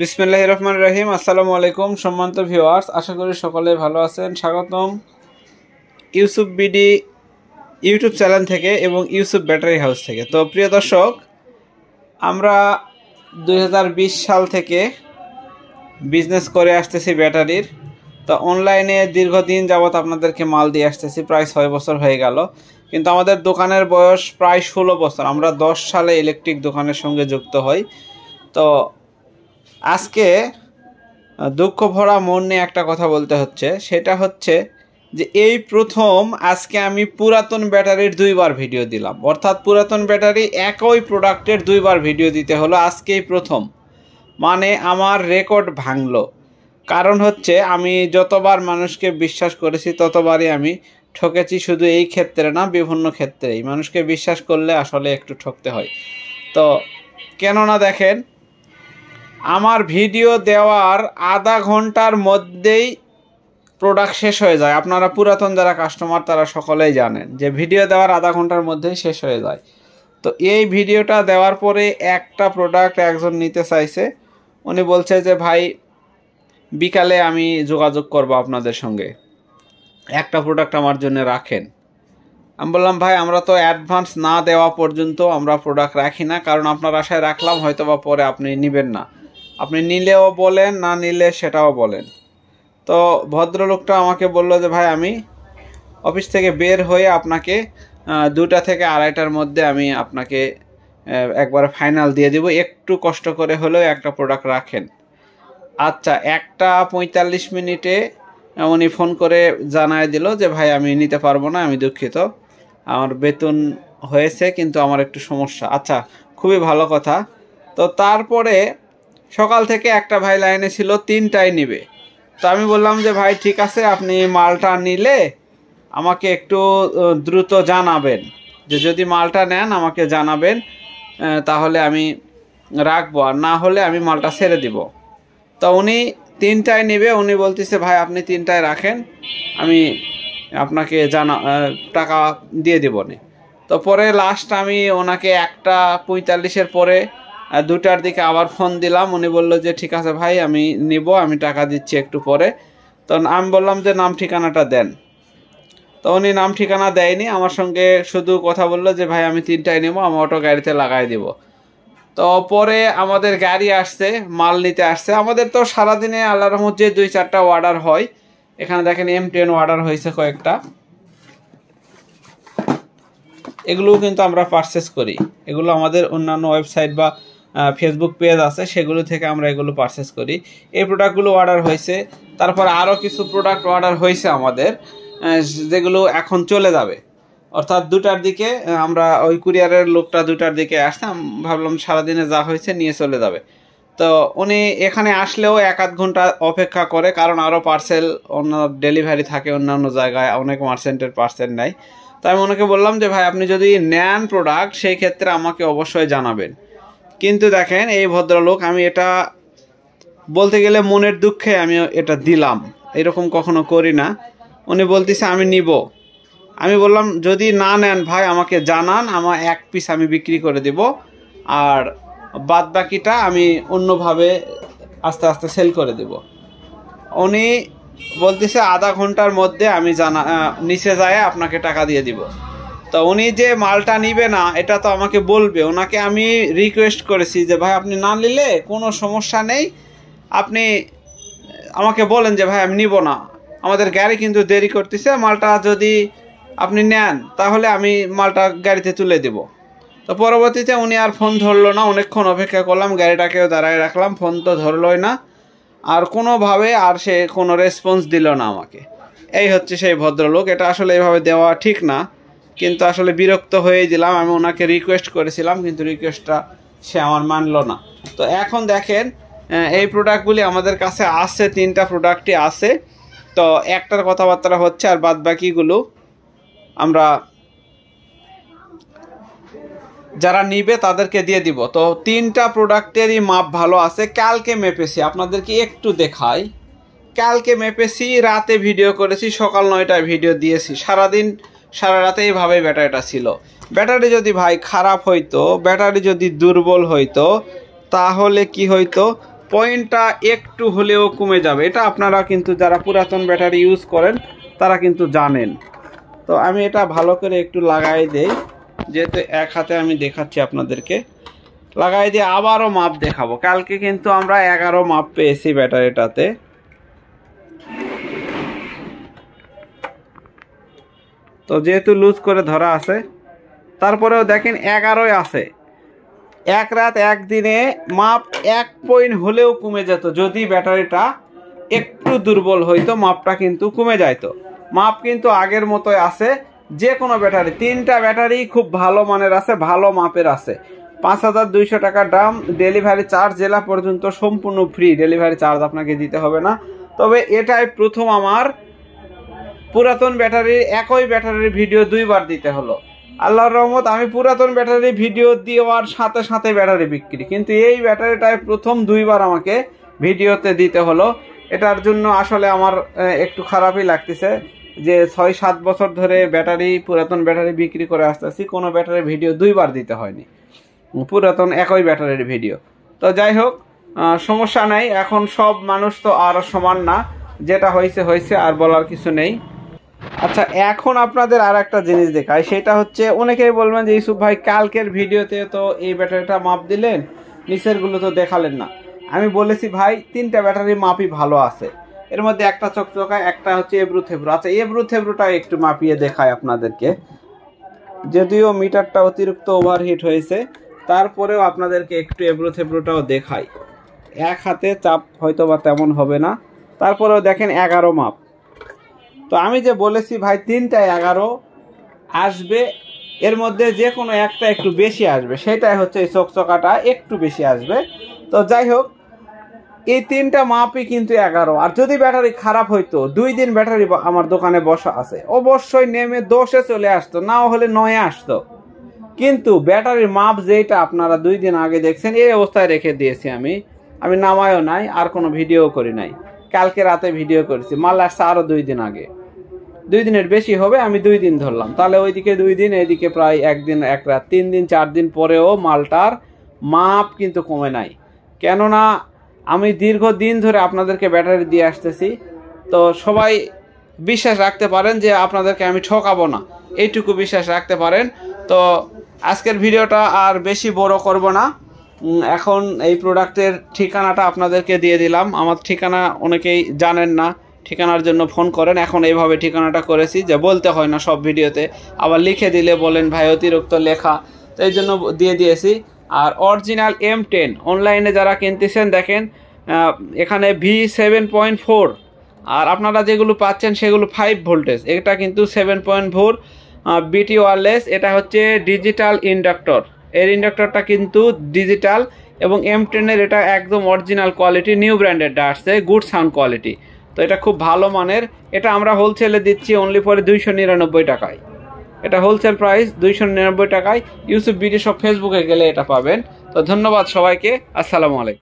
বিসমিল্লাহির রহমানির রহিম। আসসালামু আলাইকুম সম্মানিত ভিউয়ার্স, আশা করি সকলে ভালো আছেন। স্বাগতম ইউসুফ বিডি ইউটিউব চ্যানেল থেকে এবং ইউসুফ ব্যাটারি হাউস থেকে। তো প্রিয় দর্শক, আমরা 2020 সাল থেকে বিজনেস করে আসতেছি ব্যাটারির। তো অনলাইনে দীর্ঘদিন যাবৎ আপনাদেরকে মাল দিয়ে আসতেছি, প্রায় 6 বছর হয়ে গেল। কিন্তু আমাদের দোকানের বয়স প্রায় 16 বছর। আমরা 10 সালে ইলেকট্রিক দোকানের সঙ্গে যুক্ত হই। তো আজকে দুঃখ ভরা মন নিয়ে একটা কথা বলতে হচ্ছে, সেটা হচ্ছে যে এই প্রথম আজকে আমি পুরাতন ব্যাটারির 2বার ভিডিও দিলাম। অর্থাৎ পুরাতন ব্যাটারি একই প্রোডাক্টের 2বার ভিডিও দিতে হলো আজকেই প্রথম। মানে আমার রেকর্ড ভাঙলো। কারণ হচ্ছে আমি যতবার মানুষকে বিশ্বাস করেছি ততবারই আমি ঠকেছি। শুধু এই ক্ষেত্রে না, বিভিন্ন ক্ষেত্রেই মানুষকে বিশ্বাস করলে আসলে একটু ঠকতে হয়। তো কেননা দেখেন, আমার ভিডিও দেওয়ার আধা ঘন্টার মধ্যেই প্রোডাক্ট শেষ হয়ে যায়। আপনারা পুরাতন যারা কাস্টমার তারা সকলেই জানেন যে ভিডিও দেওয়ার আধা ঘন্টার মধ্যেই শেষ হয়ে যায়। তো এই ভিডিওটা দেওয়ার পরে একটা প্রোডাক্ট একজন নিতে চাইছে। উনি বলছে যে ভাই বিকালে আমি যোগাযোগ করব আপনাদের সঙ্গে, একটা প্রোডাক্ট আমার জন্য রাখেন। আমি বললাম ভাই আমরা তো অ্যাডভান্স না দেওয়া পর্যন্ত আমরা প্রোডাক্ট রাখি না, কারণ আপনার আশায় রাখলাম হয়তো বা পরে আপনি নেবেন না। আপনি নিলেও বলেন, না নিলে সেটাও বলেন। তো ভদ্রলোকটা আমাকে বলল যে ভাই আমি অফিস থেকে বের হয়ে আপনাকে 2টা থেকে 2:30টার মধ্যে আমি আপনাকে একবারে ফাইনাল দিয়ে দিব, একটু কষ্ট করে হলেও একটা প্রোডাক্ট রাখেন। আচ্ছা, 1:45 মিনিটে উনি ফোন করে জানায় দিল যে ভাই আমি নিতে পারবো না, আমি দুঃখিত, আমার বেতন হয়েছে কিন্তু আমার একটু সমস্যা। আচ্ছা, খুবই ভালো কথা। তো তারপরে সকাল থেকে একটা ভাই লাইনে ছিল, 3টায় নিবে। তো আমি বললাম যে ভাই ঠিক আছে, আপনি মালটা নিলে আমাকে একটু দ্রুত জানাবেন, যে যদি মালটা নেন আমাকে জানাবেন, তাহলে আমি রাখবো, আর না হলে আমি মালটা ছেড়ে দিব। তো উনি 3টায় নেবে, উনি বলতেছে ভাই আপনি 3টায় রাখেন, আমি আপনাকে টাকা দিয়ে দিব নি। তো পরে লাস্ট আমি ওনাকে 1:45-এর পরে 2টার দিকে আবার ফোন দিলাম। উনি বলল যে ঠিক আছে ভাই আমি নিব, আমি টাকা দিচ্ছি একটু পরে। তো আমি বললাম যে নাম ঠিকানাটা দেন। তো উনি নাম ঠিকানা দেয়নি, আমার সঙ্গে শুধু কথা বললো যে ভাই আমি 3টায় নেব, আমি অটো গাড়িতে লাগাই দিব। তো পরে আমাদের গাড়ি আসছে, মাল নিতে আসছে। আমাদের তো সারাদিনে আল্লাহর রহমত যে 2-4টা অর্ডার হয়। এখানে দেখেন M10 অর্ডার হয়েছে কয়েকটা, এগুলোও কিন্তু আমরা পারচেস করি। এগুলো আমাদের অন্যান্য ওয়েবসাইট বা ফেসবুক পেজ আছে, সেগুলো থেকে আমরা এগুলো পারচেস করি। এই প্রোডাক্টগুলো অর্ডার হয়েছে। তারপর আরও কিছু প্রোডাক্ট অর্ডার হয়েছে আমাদের, যেগুলো এখন চলে যাবে। অর্থাৎ 2টার দিকে আমরা ওই কুরিয়ারের লোকটা 2টার দিকে আসছে, ভাবলাম সারাদিনে যা হয়েছে নিয়ে চলে যাবে। তো উনি এখানে আসলেও 1-8 ঘন্টা অপেক্ষা করে, কারণ আরও পার্সেল অন্য ডেলিভারি থাকে অন্যান্য জায়গায়, অনেক মার্চেন্টের পার্সেল নেয়। তাই আমি ওনাকে বললাম যে ভাই আপনি যদি নেন প্রোডাক্ট, সেই ক্ষেত্রে আমাকে অবশ্যই জানাবেন। কিন্তু দেখেন এই ভদ্রলোক, আমি এটা বলতে গেলে মনের দুঃখে আমি এটা দিলাম, এরকম কখনো করি না। উনি বলতেছে আমি নিব। আমি বললাম যদি না নেন ভাই আমাকে জানান, আমার 1 পিস আমি বিক্রি করে দিব, আর বাদ বাকিটা আমি অন্যভাবে আস্তে আস্তে সেল করে দেব। উনি বলতেছে আধা ঘন্টার মধ্যে আমি নিচে যায় আপনাকে টাকা দিয়ে দিব। তো উনি যে মালটা নিবে না এটা তো আমাকে বলবে। ওনাকে আমি রিকোয়েস্ট করেছি যে ভাই আপনি না নিলে কোনো সমস্যা নেই, আপনি আমাকে বলেন যে ভাই আমি নিব না, আমাদের গাড়ি কিন্তু দেরি করতেছে, মালটা যদি আপনি নেন তাহলে আমি মালটা গাড়িতে তুলে দেব। তো পরবর্তীতে উনি আর ফোন ধরলো না, অনেকক্ষণ অপেক্ষা করলাম, গাড়িটাকেও দাঁড়ায় রাখলাম, ফোন তো ধরলোই না, আর কোনোভাবে আর সে কোনো রেসপন্স দিল না আমাকে। এই হচ্ছে সেই ভদ্রলোক। এটা আসলে এইভাবে দেওয়া ঠিক না, কিন্তু আসলে বিরক্ত হয়েই দিলাম। আমি ওনাকে রিকোয়েস্ট করেছিলাম, কিন্তু রিকোয়েস্টটা সে আমার মানলো না। তো এখন দেখেন এই প্রোডাক্টগুলি আমাদের কাছে আছে, 3টা প্রোডাক্টই আছে। তো একটার কথাবার্তা হচ্ছে, আর বাদ বাকিগুলো আমরা যারা নিবে তাদেরকে দিয়ে দিব। তো 3টা প্রোডাক্টেরই মাপ ভালো আছে। কালকে মেপেছি, আপনাদেরকে একটু দেখাই। কালকে মেপেছি, রাতে ভিডিও করেছি, সকাল 9টায় ভিডিও দিয়েছি। সারাদিন সারা রাতে এইভাবে ব্যাটারিটা ছিল। ব্যাটারি যদি ভাই খারাপ হইতো, ব্যাটারি যদি দুর্বল হইতো, তাহলে কি হইতো, পয়েন্টটা একটু হলেও কমে যাবে। এটা আপনারা কিন্তু যারা পুরাতন ব্যাটারি ইউজ করেন তারা কিন্তু জানেন। তো আমি এটা ভালো করে একটু লাগাই দেই, যেহেতু এক হাতে আমি দেখাচ্ছি আপনাদেরকে। লাগাই দিয়ে আবারও মাপ দেখাবো। কালকে কিন্তু আমরা 11 মাপ পেয়েছি ব্যাটারিটাতে। তো যেহেতু লুজ করে ধরা আছে, তারপরেও দেখেন 11ই আছে। এক রাত একদিনে মাপ 1 পয়েন্ট হলেও কমে যেত। যদি ব্যাটারিটা একটু দুর্বল হইতো মাপটা কিন্তু কমে যাইতো। মাপ কিন্তু আগের মতোই আছে। যে কোনো ব্যাটারি, 3টা ব্যাটারি খুব ভালো মানের আছে, ভালো মাপের আছে। 5200 টাকার দাম। ডেলিভারি চার্জ জেলা পর্যন্ত সম্পূর্ণ ফ্রি, ডেলিভারি চার্জ আপনাকে দিতে হবে না। তবে এটাই প্রথম আমার পুরাতন ব্যাটারির একই ব্যাটারির ভিডিও 2বার দিতে হলো। আল্লাহর রহমত, আমি পুরাতন ব্যাটারি ভিডিও দেওয়ার সাথে সাথে ব্যাটারি বিক্রি, কিন্তু এই ব্যাটারিটায় প্রথম 2বার আমাকে ভিডিওতে দিতে হলো। এটার জন্য আসলে আমার একটু খারাপই লাগতেছে যে 6-7 বছর ধরে পুরাতন ব্যাটারি বিক্রি করে আসতেছি, কোনো ব্যাটারি ভিডিও 2বার দিতে হয়নি, পুরাতন একই ব্যাটারির ভিডিও। তো যাই হোক, সমস্যা নাই। এখন সব মানুষ তো আর সমান না, যেটা হয়েছে হয়েছে, আর বলার কিছু নেই। আচ্ছা, এখন আপনাদের আর একটা জিনিস দেখায়, সেটা হচ্ছে অনেকেই বলবেন যে ইউসুফ ভাই কালকের ভিডিওতে তো এই ব্যাটারিটা মাপ দিলেন, নিচের গুলো তো দেখালেন না। আমি বলেছি ভাই 3টা ব্যাটারি মাপই ভালো আছে, এর মধ্যে একটা চকচকা, একটা হচ্ছে এবড়ো থেবড়ো। আচ্ছা, এবড়ো থেবড়োটা একটু মাপিয়ে দেখায় আপনাদেরকে। যদিও মিটারটা অতিরিক্ত ওভারহিট হয়েছে, তারপরেও আপনাদেরকে একটু এবড়ো থেবড়োটাও দেখাই। এক হাতে চাপ হয়তো বা তেমন হবে না, তারপরেও দেখেন 11 মাপ। তো আমি যে বলেছি ভাই 3টা 11 আসবে, এর মধ্যে যে কোনো একটা একটু বেশি আসবে, সেটাই হচ্ছে এই চকচকাটা একটু বেশি আসবে। তো যাই হোক, এই 3টা মাপই কিন্তু 11। আর যদি ব্যাটারি খারাপ হইতো, 2 দিন ব্যাটারি আমার দোকানে বসা আছে, অবশ্যই নেমে 10-এ চলে আসতো, না হলে 9-এ আসতো। কিন্তু ব্যাটারির মাপ যেটা আপনারা 2 দিন আগে দেখছেন, এই অবস্থায় রেখে দিয়েছি আমি নামায়ও নাই, আর কোনো ভিডিও করি নাই। কালকে রাতে ভিডিও করেছি, মাল আসছে আরো 2 দিন আগে। 2 দিনের বেশি হবে, আমি 2 দিন ধরলাম। তাহলে ওইদিকে 2 দিন, এইদিকে প্রায় 1 দিন 1 রাত, 3 দিন 4 দিন পরেও মালটার মাপ কিন্তু কমে নাই। কেননা আমি দীর্ঘদিন ধরে আপনাদেরকে ব্যাটারি দিয়ে আসতেছি। তো সবাই বিশ্বাস রাখতে পারেন যে আপনাদেরকে আমি ঠকাবো না, এইটুকু বিশ্বাস রাখতে পারেন। তো আজকের ভিডিওটা আর বেশি বড় করব না। এখন এই প্রোডাক্টের ঠিকানাটা আপনাদেরকে দিয়ে দিলাম। আমার ঠিকানা অনেকেই জানেন না, ঠিকানার জন্য ফোন করেন। এখন এইভাবে ঠিকানাটা করেছি যে বলতে হয় না সব ভিডিওতে, আবার লিখে দিলে বলেন ভাই অতিরিক্ত লেখা, তো এই জন্য দিয়ে দিয়েছি। আর অরিজিনাল M10 অনলাইনে যারা কিনতেছেন দেখেন, এখানে V7.4, আর আপনারা যেগুলো পাচ্ছেন সেগুলো 5 ভোল্টেজ, এটা কিন্তু 7.4 BT ওয়্যারলেস। এটা হচ্ছে ডিজিটাল ইন্ডাক্টর, এর ইন্ডাক্টরটা কিন্তু ডিজিটাল, এবং M10-এর এটা একদম অরিজিনাল কোয়ালিটি, নিউ ব্র্যান্ডের আসছে, গুড সাউন্ড কোয়ালিটি। তো এটা খুব ভালো মানের। এটা আমরা হোলসেলে দিচ্ছি অনলি পরে 299 টাকায়। এটা হোলসেল প্রাইস 299 টাকায়। ইউসুফ বিডি সব ফেসবুকে গেলে এটা পাবেন। তো ধন্যবাদ সবাইকে, আসসালামু আলাইকুম।